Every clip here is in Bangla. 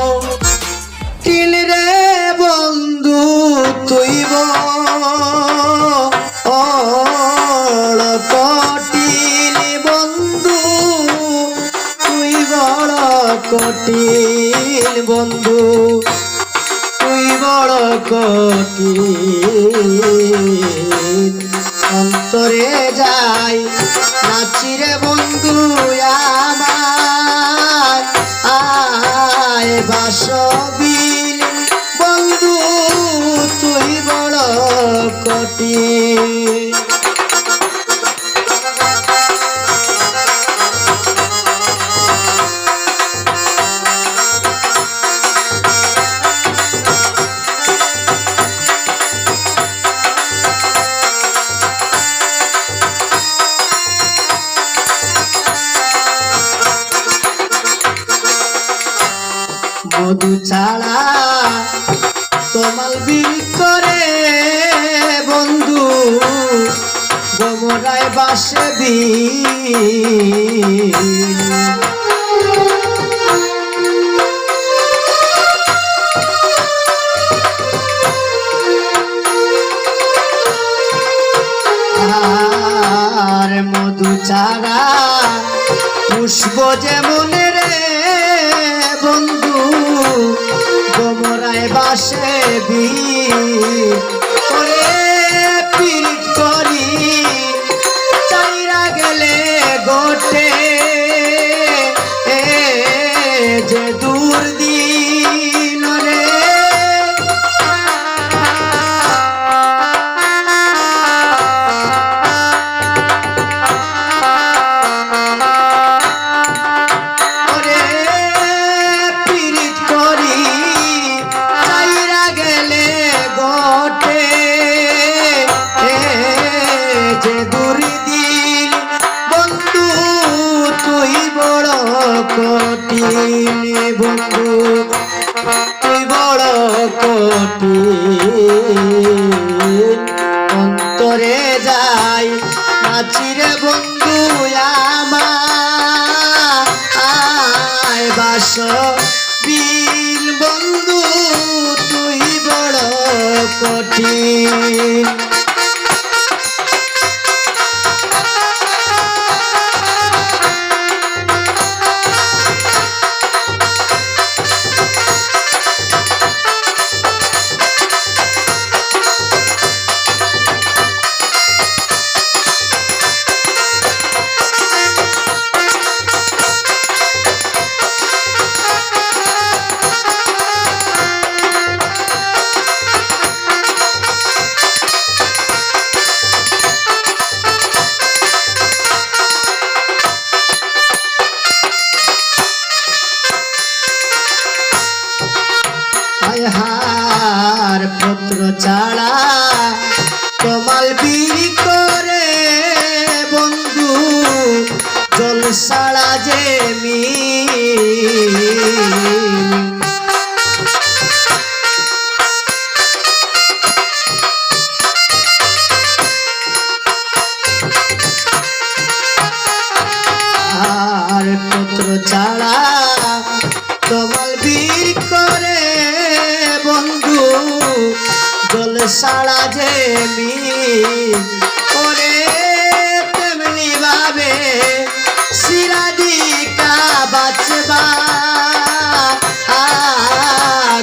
কঠিন রে বন্ধু তুই বড় কঠিন বন্ধু তুই বড় কঠিন বন্ধু তুই বড় কঠিন অন্তরে যাই নাচিরে বন্ধু আমার আয় বাসবিল বন্ধু তুই বড় কঠিন মধু ছাড়া তোমাল বিল করে বন্ধু গোমরায় বাসে আর মধু ছাড়া পুষ্প যেমন রে বন্ধু গোমরায় বাসে করে পীড়িত করি চাইরা গেলে গোটে যে দূর দিন রে বন্ধু তুই বড় কঠিন অন্তরে যাই নাচিরে বন্ধু আমার বাস বিল বন্ধু তুই বড় কঠিন হার পত্র ছাড়া কমাল বিড়ি করে বন্ধু জল ছাড়া যে আর পত্র ছাড়া কমাল বিড়ি করে বন্ধু জল সারা যে ওরে তেমনি ভাবে সিরাদিকা বাঁচবা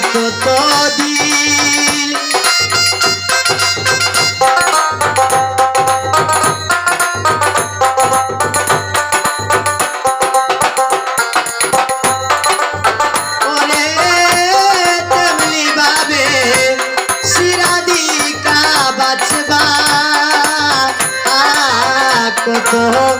কত দিন কত